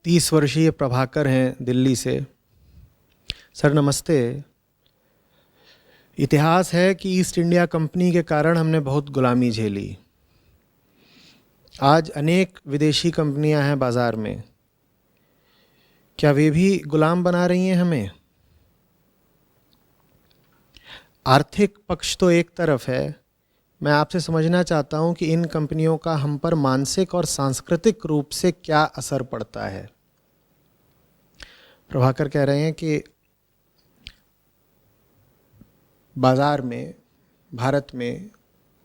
30 वर्षीय प्रभाकर हैं दिल्ली से। सर नमस्ते। इतिहास है कि ईस्ट इंडिया कंपनी के कारण हमने बहुत गुलामी झेली। आज अनेक विदेशी कंपनियां हैं बाज़ार में, क्या वे भी गुलाम बना रही हैं हमें? आर्थिक पक्ष तो एक तरफ है, मैं आपसे समझना चाहता हूं कि इन कंपनियों का हम पर मानसिक और सांस्कृतिक रूप से क्या असर पड़ता है। प्रभाकर कह रहे हैं कि बाज़ार में, भारत में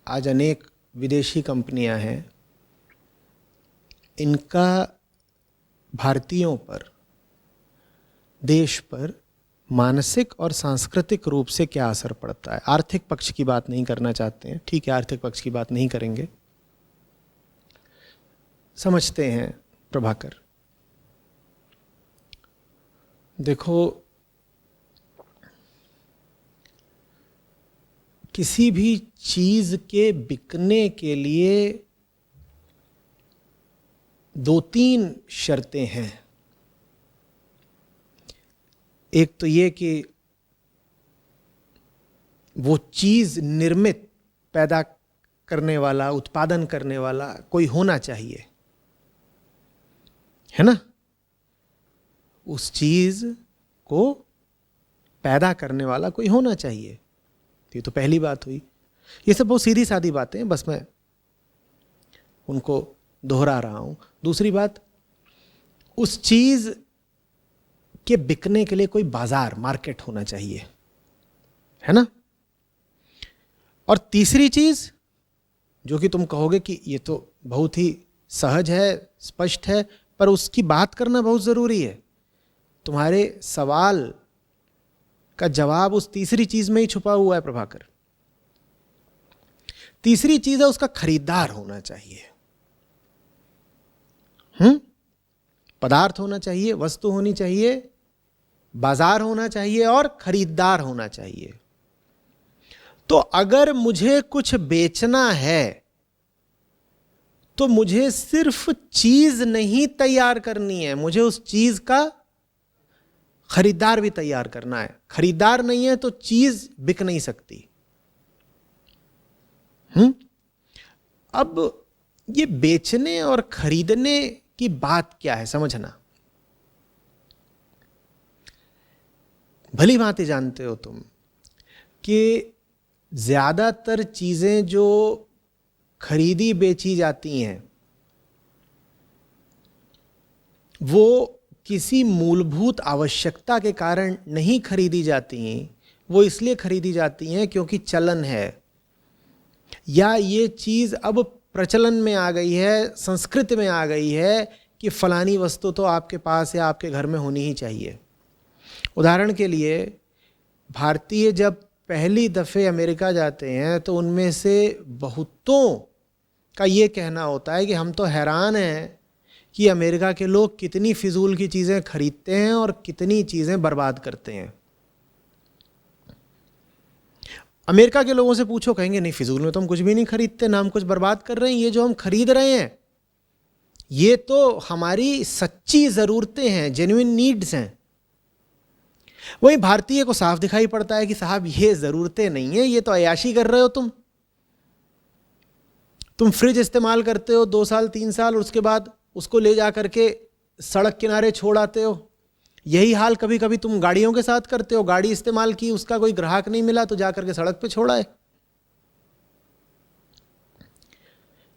आज अनेक विदेशी कंपनियां हैं, इनका भारतीयों पर, देश पर मानसिक और सांस्कृतिक रूप से क्या असर पड़ता है। आर्थिक पक्ष की बात नहीं करना चाहते हैं, ठीक है, आर्थिक पक्ष की बात नहीं करेंगे। समझते हैं प्रभाकर। देखो, किसी भी चीज के बिकने के लिए 2-3 शर्तें हैं। एक तो ये कि वो चीज निर्मित, पैदा करने वाला, उत्पादन करने वाला कोई होना चाहिए, है ना। उस चीज को पैदा करने वाला कोई होना चाहिए, ये तो पहली बात हुई। ये सब बहुत सीधी सादी बातें हैं, बस मैं उनको दोहरा रहा हूं। दूसरी बात, उस चीज के बिकने के लिए कोई बाजार, मार्केट होना चाहिए, है ना। और तीसरी चीज जो कि तुम कहोगे कि ये तो बहुत ही सहज है, स्पष्ट है, पर उसकी बात करना बहुत जरूरी है। तुम्हारे सवाल का जवाब उस तीसरी चीज में ही छुपा हुआ है प्रभाकर। तीसरी चीज है, उसका खरीदार होना चाहिए। पदार्थ होना चाहिए, वस्तु होनी चाहिए, बाजार होना चाहिए और खरीदार होना चाहिए। तो अगर मुझे कुछ बेचना है तो मुझे सिर्फ चीज नहीं तैयार करनी है, मुझे उस चीज का खरीदार भी तैयार करना है। खरीदार नहीं है तो चीज बिक नहीं सकती। अब ये बेचने और खरीदने की बात क्या है, समझना। भली भांति जानते हो तुम कि ज्यादातर चीजें जो खरीदी बेची जाती हैं वो किसी मूलभूत आवश्यकता के कारण नहीं खरीदी जाती हैं, वो इसलिए खरीदी जाती हैं क्योंकि चलन है, या ये चीज अब प्रचलन में आ गई है, संस्कृति में आ गई है कि फलानी वस्तु तो आपके पास या आपके घर में होनी ही चाहिए। उदाहरण के लिए, भारतीय जब पहली दफ़े अमेरिका जाते हैं तो उनमें से बहुतों का ये कहना होता है कि हम तो हैरान हैं कि अमेरिका के लोग कितनी फिजूल की चीज़ें खरीदते हैं और कितनी चीज़ें बर्बाद करते हैं। अमेरिका के लोगों से पूछो, कहेंगे नहीं, फिजूल में तो हम कुछ भी नहीं खरीदते, ना हम कुछ बर्बाद कर रहे हैं। ये जो हम खरीद रहे हैं ये तो हमारी सच्ची ज़रूरतें हैं, जेन्युइन नीड्स हैं। वही भारतीय को साफ दिखाई पड़ता है कि साहब ये ज़रूरतें नहीं है, ये तो अयाशी कर रहे हो तुम फ्रिज इस्तेमाल करते हो 2 साल 3 साल, और उसके बाद उसको ले जा करके सड़क किनारे छोड़ आते हो। यही हाल कभी कभी तुम गाड़ियों के साथ करते हो। गाड़ी इस्तेमाल की, उसका कोई ग्राहक नहीं मिला तो जा करके सड़क पे छोड़ा है।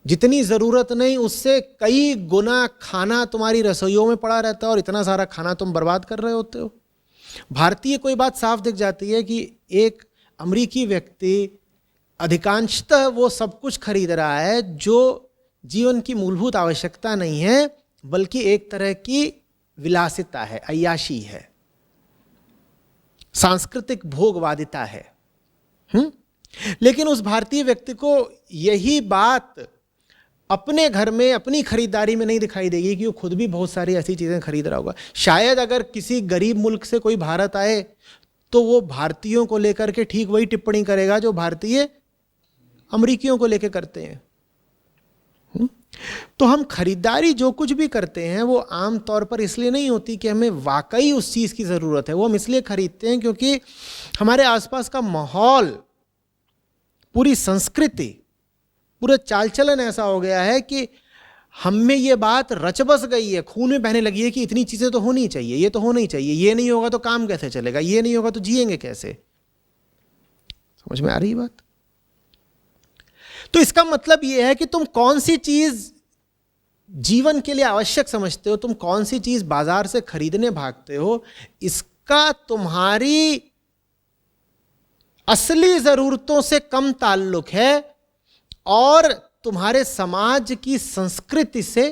जितनी जरूरत नहीं उससे कई गुना खाना तुम्हारी रसोइयों में पड़ा रहता है और इतना सारा खाना तुम बर्बाद कर रहे होते हो। भारतीय कोई बात साफ दिख जाती है कि एक अमेरिकी व्यक्ति अधिकांशतः वो सब कुछ खरीद रहा है जो जीवन की मूलभूत आवश्यकता नहीं है, बल्कि एक तरह की विलासिता है, अय्याशी है, सांस्कृतिक भोगवादिता है। लेकिन उस भारतीय व्यक्ति को यही बात अपने घर में, अपनी खरीदारी में नहीं दिखाई देगी कि वो खुद भी बहुत सारी ऐसी चीजें खरीद रहा होगा। शायद अगर किसी गरीब मुल्क से कोई भारत आए तो वो भारतीयों को लेकर के ठीक वही टिप्पणी करेगा जो भारतीय अमेरिकियों को लेकर करते हैं। तो हम खरीदारी जो कुछ भी करते हैं वो आम तौर पर इसलिए नहीं होती कि हमें वाकई उस चीज़ की ज़रूरत है, वो हम इसलिए खरीदते हैं क्योंकि हमारे आसपास का माहौल, पूरी संस्कृति, पूरा चाल चलन ऐसा हो गया है कि हम में ये बात रच बस गई है, खून में बहने लगी है कि इतनी चीज़ें तो होनी चाहिए, ये तो होना ही चाहिए, ये नहीं होगा तो काम कैसे चलेगा, ये नहीं होगा तो जिएंगे कैसे। समझ में आ रही बात? तो इसका मतलब यह है कि तुम कौन सी चीज जीवन के लिए आवश्यक समझते हो, तुम कौन सी चीज बाजार से खरीदने भागते हो, इसका तुम्हारी असली जरूरतों से कम ताल्लुक है और तुम्हारे समाज की संस्कृति से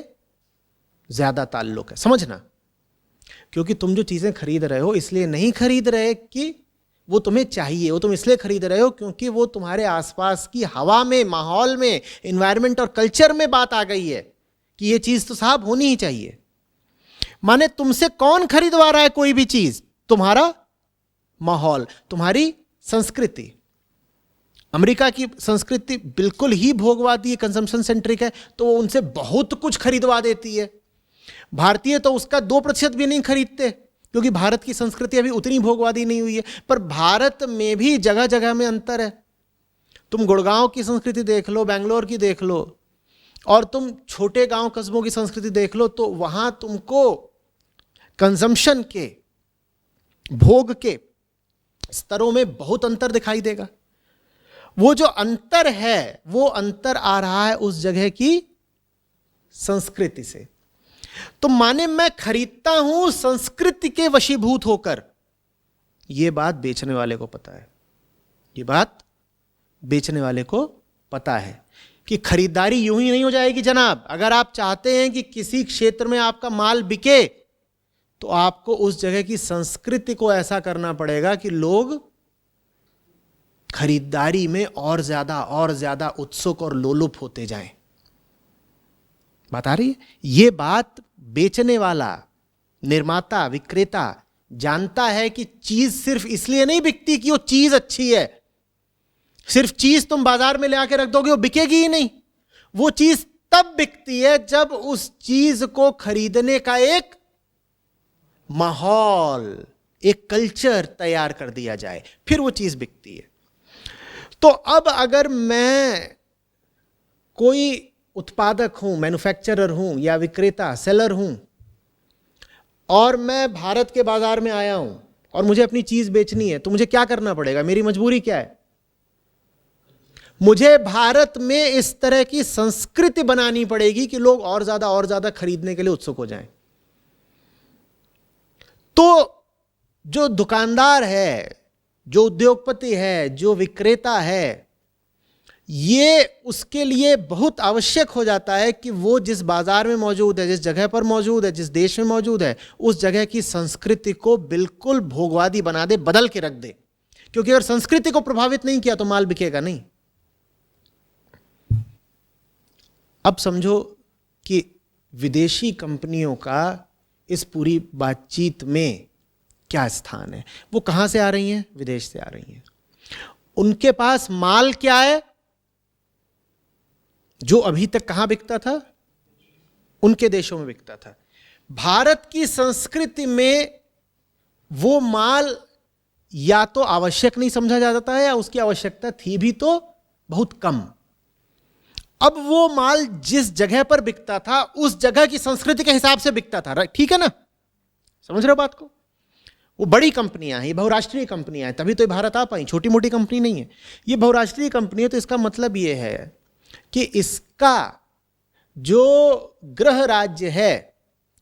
ज्यादा ताल्लुक है। समझना, क्योंकि तुम जो चीजें खरीद रहे हो इसलिए नहीं खरीद रहे कि वो तुम्हें चाहिए, वो तुम इसलिए खरीद रहे हो क्योंकि वो तुम्हारे आसपास की हवा में, माहौल में, एनवायरनमेंट और कल्चर में बात आ गई है कि ये चीज तो साहब होनी ही चाहिए। माने तुमसे कौन खरीदवा रहा है कोई भी चीज? तुम्हारा माहौल, तुम्हारी संस्कृति। अमेरिका की संस्कृति बिल्कुल ही भोगवादी है, कंजम्पशन सेंट्रिक है, तो वो उनसे बहुत कुछ खरीदवा देती है। भारतीय तो उसका 2% भी नहीं खरीदते क्योंकि भारत की संस्कृति अभी उतनी भोगवादी नहीं हुई है। पर भारत में भी जगह जगह में अंतर है। तुम गुड़गांव की संस्कृति देख लो, बेंगलोर की देख लो, और तुम छोटे गांव कस्बों की संस्कृति देख लो, तो वहां तुमको कंजम्पशन के, भोग के स्तरों में बहुत अंतर दिखाई देगा। वो जो अंतर है वो अंतर आ रहा है उस जगह की संस्कृति से। तो माने मैं खरीदता हूं संस्कृति के वशीभूत होकर। यह बात बेचने वाले को पता है, ये बात बेचने वाले को पता है कि खरीदारी यूं ही नहीं हो जाएगी जनाब। अगर आप चाहते हैं कि किसी क्षेत्र में आपका माल बिके तो आपको उस जगह की संस्कृति को ऐसा करना पड़ेगा कि लोग खरीदारी में और ज्यादा उत्सुक और लोलुप होते जाएं। बात आ रही है? ये बात बेचने वाला, निर्माता, विक्रेता जानता है कि चीज सिर्फ इसलिए नहीं बिकती कि वो चीज अच्छी है। सिर्फ चीज तुम बाजार में ले आके रख दोगे वो बिकेगी ही नहीं। वो चीज तब बिकती है जब उस चीज को खरीदने का एक माहौल, एक कल्चर तैयार कर दिया जाए, फिर वो चीज बिकती है। तो अब अगर मैं कोई उत्पादक हूं, मैन्युफैक्चरर हूं या विक्रेता, सेलर हूं, और मैं भारत के बाजार में आया हूं और मुझे अपनी चीज बेचनी है, तो मुझे क्या करना पड़ेगा? मेरी मजबूरी क्या है? मुझे भारत में इस तरह की संस्कृति बनानी पड़ेगी कि लोग और ज्यादा खरीदने के लिए उत्सुक हो जाएं। तो जो दुकानदार है, जो उद्योगपति है, जो विक्रेता है, ये उसके लिए बहुत आवश्यक हो जाता है कि वो जिस बाजार में मौजूद है, जिस जगह पर मौजूद है, जिस देश में मौजूद है, उस जगह की संस्कृति को बिल्कुल भोगवादी बना दे, बदल के रख दे। क्योंकि अगर संस्कृति को प्रभावित नहीं किया तो माल बिकेगा नहीं। अब समझो कि विदेशी कंपनियों का इस पूरी बातचीत में क्या स्थान है। वो कहां से आ रही हैं? विदेश से आ रही हैं। उनके पास माल क्या है जो अभी तक कहां बिकता था? उनके देशों में बिकता था। भारत की संस्कृति में वो माल या तो आवश्यक नहीं समझा जाता है या उसकी आवश्यकता थी भी तो बहुत कम। अब वो माल जिस जगह पर बिकता था उस जगह की संस्कृति के हिसाब से बिकता था। ठीक है ना? समझ रहे हो बात को? वो बड़ी कंपनियां हैं, ये बहुराष्ट्रीय कंपनियां हैं, तभी तो भारत आ पाई, छोटी मोटी कंपनी नहीं है, ये बहुराष्ट्रीय कंपनी है। तो इसका मतलब ये है कि इसका जो गृह राज्य है,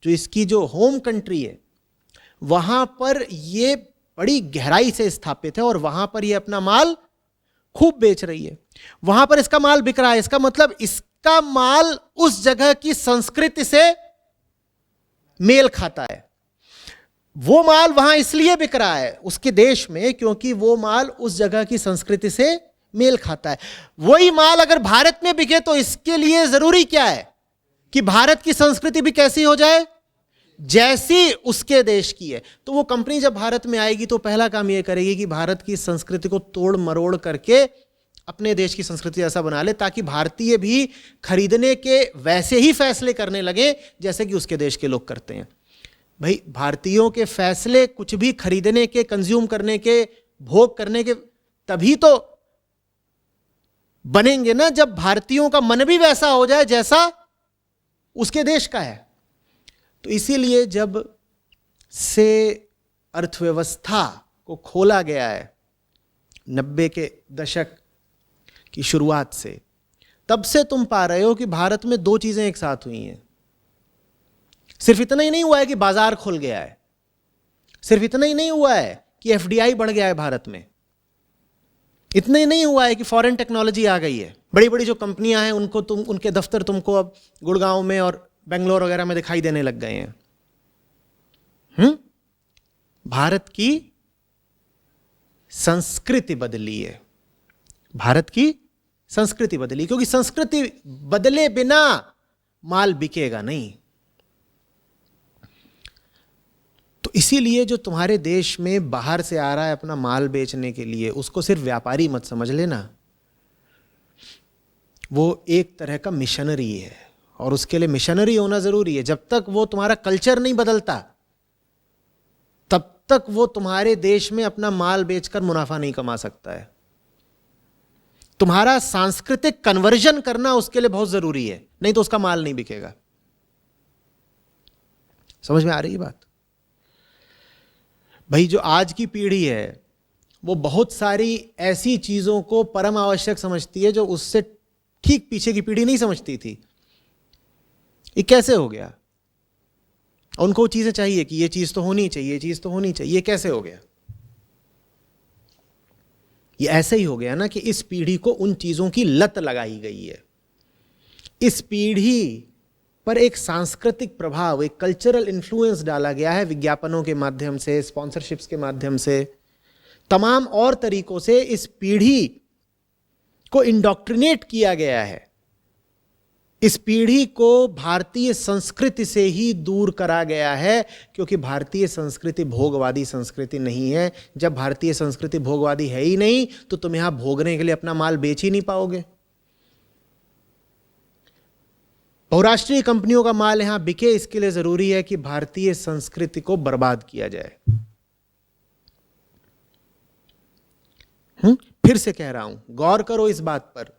जो इसकी जो होम कंट्री है, वहां पर ये बड़ी गहराई से स्थापित है और वहां पर ये अपना माल खूब बेच रही है। वहां पर इसका माल बिक रहा है। इसका मतलब इसका माल उस जगह की संस्कृति से मेल खाता है। वो माल वहां इसलिए बिक रहा है उसके देश में क्योंकि वो माल उस जगह की संस्कृति से मेल खाता है। वही माल अगर भारत में बिके तो इसके लिए जरूरी क्या है कि भारत की संस्कृति भी कैसी हो जाए, जैसी उसके देश की है। तो वो कंपनी जब भारत में आएगी तो पहला काम यह करेगी कि भारत की संस्कृति को तोड़ मरोड़ करके अपने देश की संस्कृति ऐसा बना ले ताकि भारतीय भी खरीदने के वैसे ही फैसले करने लगे जैसे कि उसके देश के लोग करते हैं। भाई भारतीयों के फैसले कुछ भी खरीदने के, कंज्यूम करने के, भोग करने के तभी तो बनेंगे ना जब भारतीयों का मन भी वैसा हो जाए जैसा उसके देश का है। तो इसीलिए जब से अर्थव्यवस्था को खोला गया है 90 के दशक की शुरुआत से, तब से तुम पा रहे हो कि भारत में दो चीजें एक साथ हुई हैं। सिर्फ इतना ही नहीं हुआ है कि बाजार खुल गया है, सिर्फ इतना ही नहीं हुआ है कि एफडीआई बढ़ गया है भारत में, इतना ही नहीं हुआ है कि फॉरेन टेक्नोलॉजी आ गई है। बड़ी बड़ी जो कंपनियां हैं उनके दफ्तर तुमको अब गुड़गांव में और बेंगलोर वगैरह में दिखाई देने लग गए हैं। भारत की संस्कृति बदली है, भारत की संस्कृति बदली, क्योंकि संस्कृति बदले बिना माल बिकेगा नहीं। तो इसीलिए जो तुम्हारे देश में बाहर से आ रहा है अपना माल बेचने के लिए, उसको सिर्फ व्यापारी मत समझ लेना, वो एक तरह का मिशनरी है, और उसके लिए मिशनरी होना जरूरी है। जब तक वो तुम्हारा कल्चर नहीं बदलता तब तक वो तुम्हारे देश में अपना माल बेचकर मुनाफा नहीं कमा सकता है। तुम्हारा सांस्कृतिक कन्वर्जन करना उसके लिए बहुत जरूरी है, नहीं तो उसका माल नहीं बिकेगा। समझ में आ रही है बात? भाई जो आज की पीढ़ी है वो बहुत सारी ऐसी चीजों को परम आवश्यक समझती है जो उससे ठीक पीछे की पीढ़ी नहीं समझती थी। ये कैसे हो गया? उनको वो चीजें चाहिए कि ये चीज तो होनी चाहिए, ये चीज तो होनी चाहिए। ये कैसे हो गया? ये ऐसे ही हो गया ना कि इस पीढ़ी को उन चीजों की लत लगाई गई है। इस पीढ़ी पर एक सांस्कृतिक प्रभाव, एक कल्चरल इन्फ्लुएंस डाला गया है विज्ञापनों के माध्यम से, स्पॉन्सरशिप्स के माध्यम से, तमाम और तरीकों से इस पीढ़ी को इंडोक्ट्रिनेट किया गया है। इस पीढ़ी को भारतीय संस्कृति से ही दूर करा गया है, क्योंकि भारतीय संस्कृति भोगवादी संस्कृति नहीं है। जब भारतीय संस्कृति भोगवादी है ही नहीं तो तुम यहां भोगने के लिए अपना माल बेच ही नहीं पाओगे। बहुराष्ट्रीय कंपनियों का माल यहां बिके, इसके लिए जरूरी है कि भारतीय संस्कृति को बर्बाद किया जाए। फिर से कह रहा हूं, गौर करो इस बात पर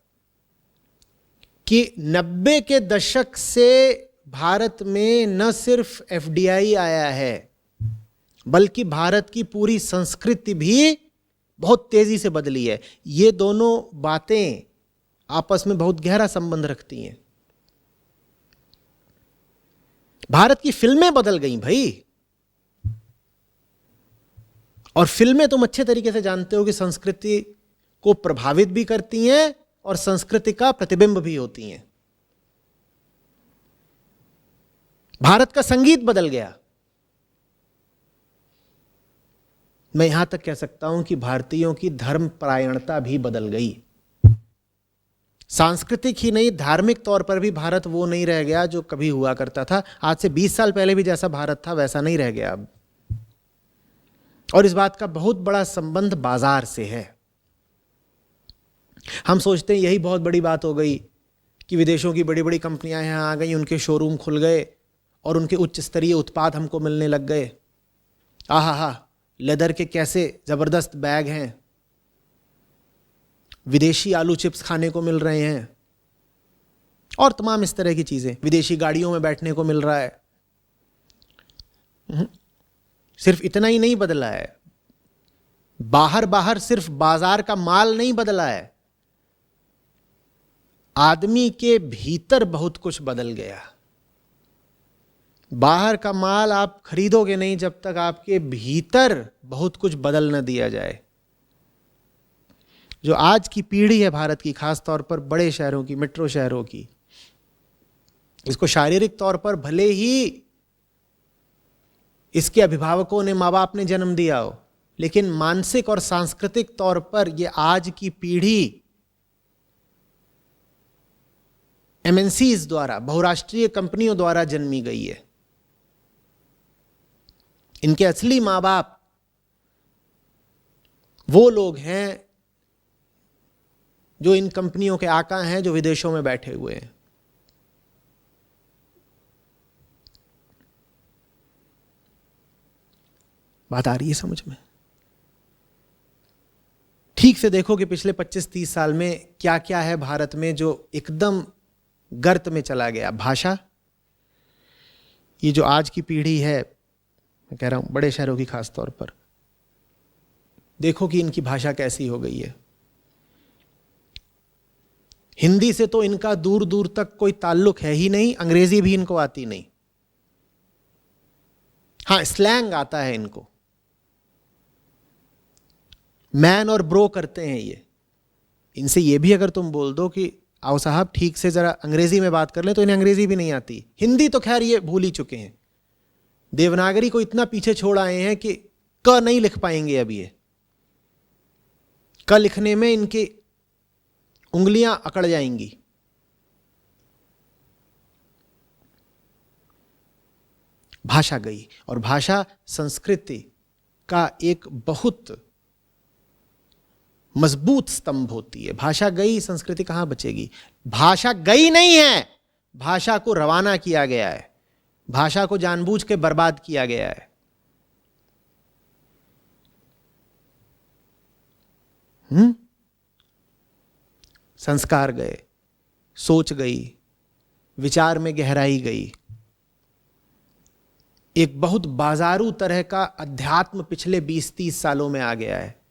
कि 90 के दशक से भारत में न सिर्फ एफडीआई आया है, बल्कि भारत की पूरी संस्कृति भी बहुत तेजी से बदली है। ये दोनों बातें आपस में बहुत गहरा संबंध रखती हैं। भारत की फिल्में बदल गई भाई, और फिल्में तुम अच्छे तरीके से जानते हो कि संस्कृति को प्रभावित भी करती हैं और संस्कृति का प्रतिबिंब भी होती हैं। भारत का संगीत बदल गया। मैं यहां तक कह सकता हूं कि भारतीयों की धर्म परायणता भी बदल गई। सांस्कृतिक ही नहीं, धार्मिक तौर पर भी भारत वो नहीं रह गया जो कभी हुआ करता था। आज से 20 साल पहले भी जैसा भारत था वैसा नहीं रह गया अब। और इस बात का बहुत बड़ा संबंध बाजार से है। हम सोचते हैं यही बहुत बड़ी बात हो गई कि विदेशों की बड़ी बड़ी कंपनियां यहां आ गई, उनके शोरूम खुल गए और उनके उच्च स्तरीय उत्पाद हमको मिलने लग गए। आहा, लेदर के कैसे जबरदस्त बैग हैं, विदेशी आलू चिप्स खाने को मिल रहे हैं, और तमाम इस तरह की चीजें, विदेशी गाड़ियों में बैठने को मिल रहा है। सिर्फ इतना ही नहीं बदला है, बाहर सिर्फ बाजार का माल नहीं बदला है, आदमी के भीतर बहुत कुछ बदल गया। बाहर का माल आप खरीदोगे नहीं जब तक आपके भीतर बहुत कुछ बदल न दिया जाए। जो आज की पीढ़ी है भारत की, खास तौर पर बड़े शहरों की, मेट्रो शहरों की, इसको शारीरिक तौर पर भले ही इसके अभिभावकों ने, माँ बाप ने जन्म दिया हो, लेकिन मानसिक और सांस्कृतिक तौर पर यह आज की पीढ़ी एमएनसीज द्वारा, बहुराष्ट्रीय कंपनियों द्वारा जन्मी गई है। इनके असली माँ बाप वो लोग हैं जो इन कंपनियों के आका हैं, जो विदेशों में बैठे हुए हैं। बात आ रही है समझ में? ठीक से देखो कि पिछले 25-30 साल में क्या क्या है भारत में जो एकदम गर्त में चला गया। भाषा, ये जो आज की पीढ़ी है, मैं कह रहा हूं बड़े शहरों की खास तौर पर, देखो कि इनकी भाषा कैसी हो गई है। हिंदी से तो इनका दूर दूर तक कोई ताल्लुक है ही नहीं, अंग्रेजी भी इनको आती नहीं। हाँ, स्लैंग आता है इनको, मैन और ब्रो करते हैं ये। इनसे ये भी अगर तुम बोल दो कि आओ साहब ठीक से जरा अंग्रेजी में बात कर ले, तो इन्हें अंग्रेजी भी नहीं आती। हिंदी तो खैर ये भूल ही चुके हैं, देवनागरी को इतना पीछे छोड़ आए हैं कि क नहीं लिख पाएंगे अब ये। क लिखने में इनकी उंगलियां अकड़ जाएंगी। भाषा गई, और भाषा संस्कृति का एक बहुत मजबूत स्तंभ होती है। भाषा गई, संस्कृति कहां बचेगी? भाषा गई नहीं है, भाषा को रवाना किया गया है, भाषा को जानबूझ के बर्बाद किया गया है। संस्कार गए, सोच गई, विचार में गहराई गई। एक बहुत बाजारू तरह का अध्यात्म पिछले 20-30 सालों में आ गया है।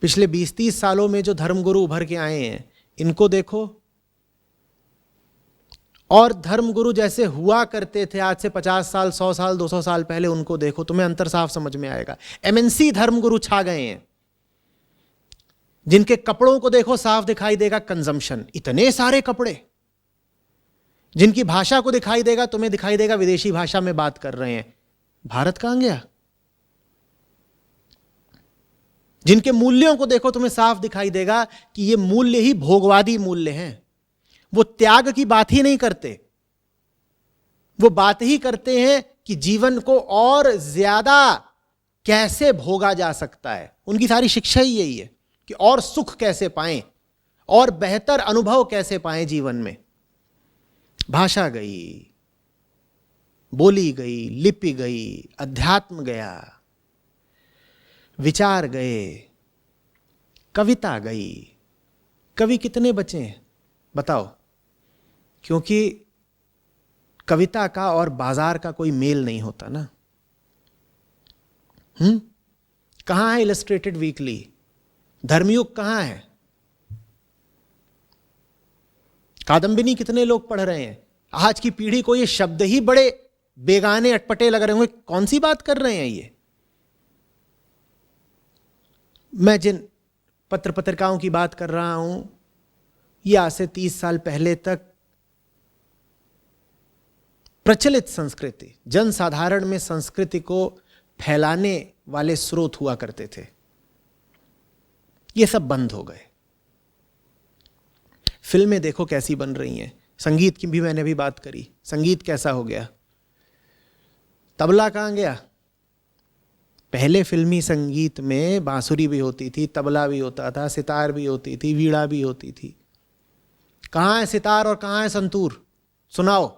पिछले 20-30 सालों में जो धर्मगुरु उभर के आए हैं, इनको देखो, और धर्मगुरु जैसे हुआ करते थे आज से 50 साल, 100 साल, 200 साल पहले, उनको देखो, तुम्हें अंतर साफ समझ में आएगा। एमएनसी धर्मगुरु छा गए हैं, जिनके कपड़ों को देखो साफ दिखाई देगा कंजम्पशन, इतने सारे कपड़े। जिनकी भाषा को दिखाई देगा, तुम्हें दिखाई देगा विदेशी भाषा में बात कर रहे हैं। भारत कहां गया? जिनके मूल्यों को देखो, तुम्हें साफ दिखाई देगा कि ये मूल्य ही भोगवादी मूल्य हैं। वो त्याग की बात ही नहीं करते, वो बात ही करते हैं कि जीवन को और ज्यादा कैसे भोगा जा सकता है। उनकी सारी शिक्षा ही यही है कि और सुख कैसे पाएं, और बेहतर अनुभव कैसे पाएं जीवन में। भाषा गई, बोली गई, लिपि गई, अध्यात्म गया, विचार गए, कविता गई। कवि कितने बचे हैं बताओ? क्योंकि कविता का और बाजार का कोई मेल नहीं होता ना। कहां है इलस्ट्रेटेड वीकली? धर्मयुग कहां है? कादंबिनी कितने लोग पढ़ रहे हैं? आज की पीढ़ी को ये शब्द ही बड़े बेगाने अटपटे लग रहे होंगे, कौन सी बात कर रहे हैं ये। मैं जिन पत्र पत्रिकाओं की बात कर रहा हूं, ये आज से 30 साल पहले तक प्रचलित संस्कृति, जनसाधारण में संस्कृति को फैलाने वाले स्रोत हुआ करते थे। ये सब बंद हो गए। फिल्में देखो कैसी बन रही हैं, संगीत की भी मैंने भी बात करी। संगीत कैसा हो गया? तबला कहां गया? पहले फिल्मी संगीत में बांसुरी भी होती थी, तबला भी होता था, सितार भी होती थी, वीणा भी होती थी। कहां है सितार और कहां है संतूर? सुनाओ।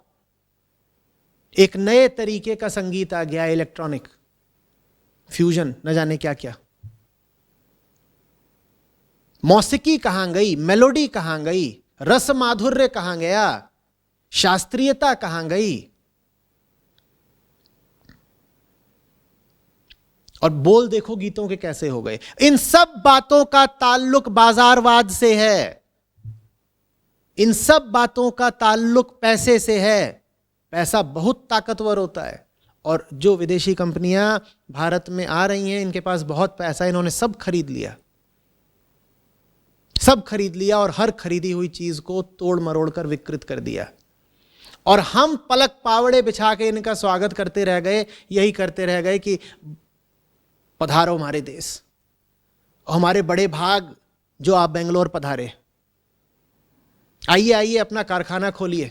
एक नए तरीके का संगीत आ गया, इलेक्ट्रॉनिक फ्यूजन, न जाने क्या क्या। मौसिकी कहां गई? मेलोडी कहां गई? रस माधुर्य कहां गया? शास्त्रीयता कहां गई? और बोल देखो गीतों के कैसे हो गए। इन सब बातों का ताल्लुक बाजारवाद से है। इन सब बातों का ताल्लुक पैसे से है। पैसा बहुत ताकतवर होता है, और जो विदेशी कंपनियां भारत में आ रही हैं, इनके पास बहुत पैसा है, इन्होंने सब खरीद लिया, सब खरीद लिया, और हर खरीदी हुई चीज को तोड़ मरोड़ कर विकृत कर दिया। और हम पलक पावड़े बिछा के इनका स्वागत करते रह गए, यही करते रह गए कि पधारो हमारे देश। और हमारे बड़े भाग जो आप बेंगलोर पधारे, आइए आइए अपना कारखाना खोलिए।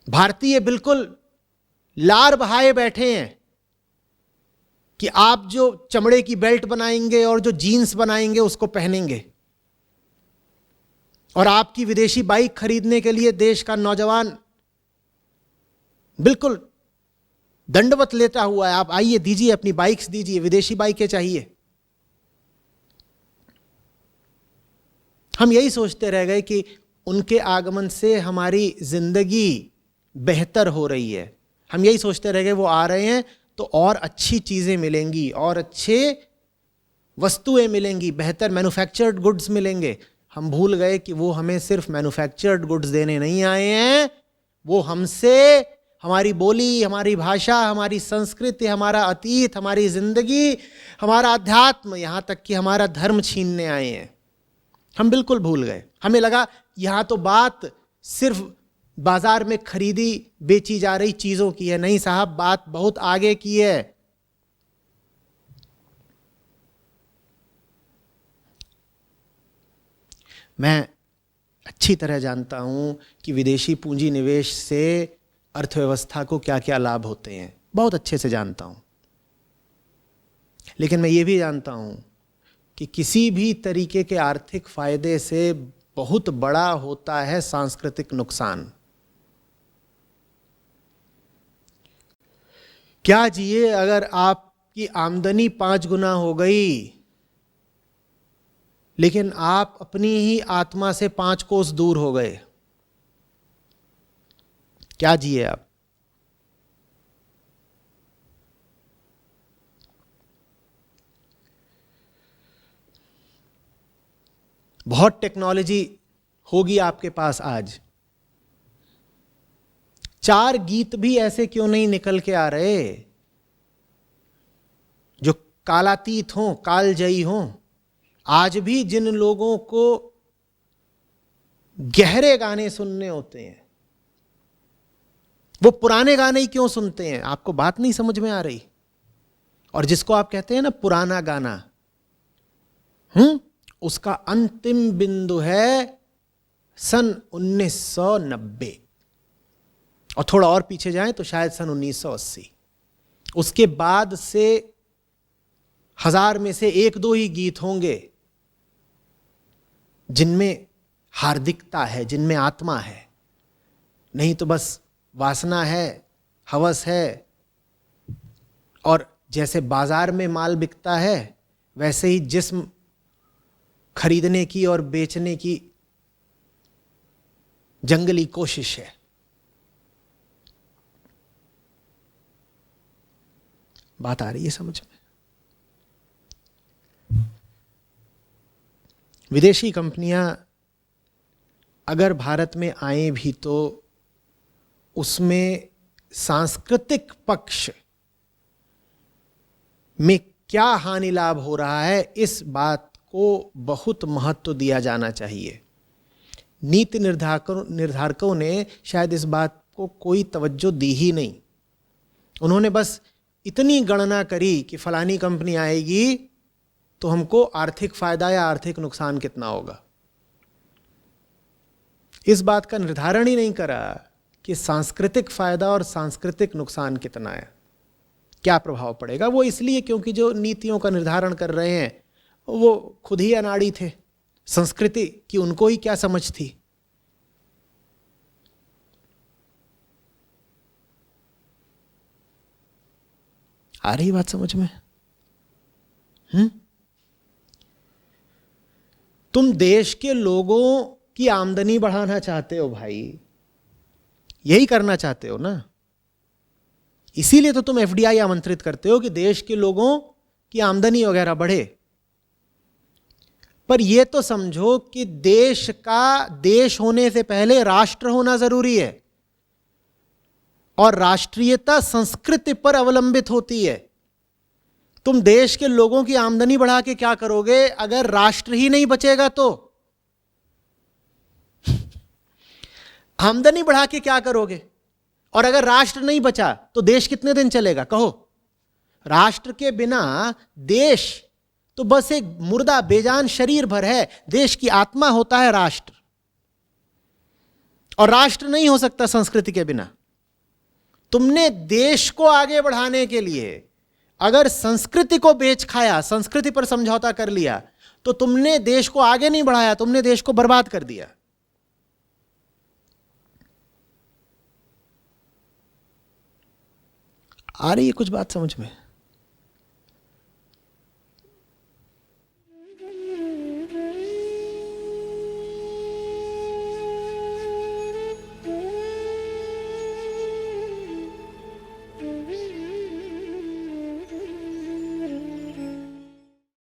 भारतीय बिल्कुल लार बहाए बैठे हैं कि आप जो चमड़े की बेल्ट बनाएंगे और जो जीन्स बनाएंगे उसको पहनेंगे। और आपकी विदेशी बाइक खरीदने के लिए देश का नौजवान बिल्कुल दंडवत लेता हुआ है, आप आइए, दीजिए अपनी बाइक्स दीजिए, विदेशी बाइकें चाहिए। हम यही सोचते रह गए कि उनके आगमन से हमारी जिंदगी बेहतर हो रही है। हम यही सोचते रह गए वो आ रहे हैं तो और अच्छी चीजें मिलेंगी, और अच्छे वस्तुएं मिलेंगी, बेहतर मैन्युफैक्चर्ड गुड्स मिलेंगे। हम भूल गए कि वो हमें सिर्फ मैन्युफैक्चर्ड गुड्स देने नहीं आए हैं, वो हमसे हमारी बोली, हमारी भाषा, हमारी संस्कृति, हमारा अतीत, हमारी जिंदगी, हमारा अध्यात्म, यहाँ तक कि हमारा धर्म छीनने आए हैं। हम बिल्कुल भूल गए। हमें लगा यहाँ तो बात सिर्फ बाजार में खरीदी बेची जा रही चीजों की है। नहीं साहब, बात बहुत आगे की है। मैं अच्छी तरह जानता हूं कि विदेशी पूंजी निवेश से अर्थव्यवस्था को क्या क्या लाभ होते हैं, बहुत अच्छे से जानता हूं। लेकिन मैं ये भी जानता हूं कि किसी भी तरीके के आर्थिक फायदे से बहुत बड़ा होता है सांस्कृतिक नुकसान। क्या जिए अगर आपकी आमदनी 5 गुना हो गई, लेकिन आप अपनी ही आत्मा से 5 कोस दूर हो गए? क्या जिए आप? बहुत टेक्नोलॉजी होगी आपके पास आज, 4 गीत भी ऐसे क्यों नहीं निकल के आ रहे जो कालातीत हों, कालजयी हों? आज भी जिन लोगों को गहरे गाने सुनने होते हैं वो पुराने गाने ही क्यों सुनते हैं? आपको बात नहीं समझ में आ रही? और जिसको आप कहते हैं ना पुराना गाना, उसका अंतिम बिंदु है सन 1990, और थोड़ा और पीछे जाएं तो शायद सन 1980। उसके बाद से 1000 में से 1-2 ही गीत होंगे जिनमें हार्दिकता है, जिनमें आत्मा है। नहीं तो बस वासना है, हवस है, और जैसे बाजार में माल बिकता है वैसे ही जिस्म खरीदने की और बेचने की जंगली कोशिश है। बात आ रही है समझ में? विदेशी कंपनियां अगर भारत में आए भी तो उसमें सांस्कृतिक पक्ष में क्या हानि लाभ हो रहा है, इस बात को बहुत महत्व दिया जाना चाहिए। नीति निर्धारकों ने शायद इस बात को कोई तवज्जो दी ही नहीं। उन्होंने बस इतनी गणना करी कि फलानी कंपनी आएगी तो हमको आर्थिक फायदा या आर्थिक नुकसान कितना होगा। इस बात का निर्धारण ही नहीं करा कि सांस्कृतिक फायदा और सांस्कृतिक नुकसान कितना है, क्या प्रभाव पड़ेगा। वो इसलिए क्योंकि जो नीतियों का निर्धारण कर रहे हैं वो खुद ही अनाड़ी थे। संस्कृति की उनको ही क्या समझ थी। आ रही बात समझ में? तुम देश के लोगों की आमदनी बढ़ाना चाहते हो भाई, यही करना चाहते हो ना। इसीलिए तो तुम एफडीआई आमंत्रित करते हो कि देश के लोगों की आमदनी वगैरह बढ़े। पर यह तो समझो कि देश का देश होने से पहले राष्ट्र होना जरूरी है, और राष्ट्रीयता संस्कृति पर अवलंबित होती है। तुम देश के लोगों की आमदनी बढ़ा के क्या करोगे अगर राष्ट्र ही नहीं बचेगा? तो आमदनी बढ़ा के क्या करोगे? और अगर राष्ट्र नहीं बचा तो देश कितने दिन चलेगा? कहो। राष्ट्र के बिना देश तो बस एक मुर्दा बेजान शरीर भर है। देश की आत्मा होता है राष्ट्र, और राष्ट्र नहीं हो सकता संस्कृति के बिना। तुमने देश को आगे बढ़ाने के लिए अगर संस्कृति को बेच खाया, संस्कृति पर समझौता कर लिया, तो तुमने देश को आगे नहीं बढ़ाया, तुमने देश को बर्बाद कर दिया। आ रही है कुछ बात समझ में?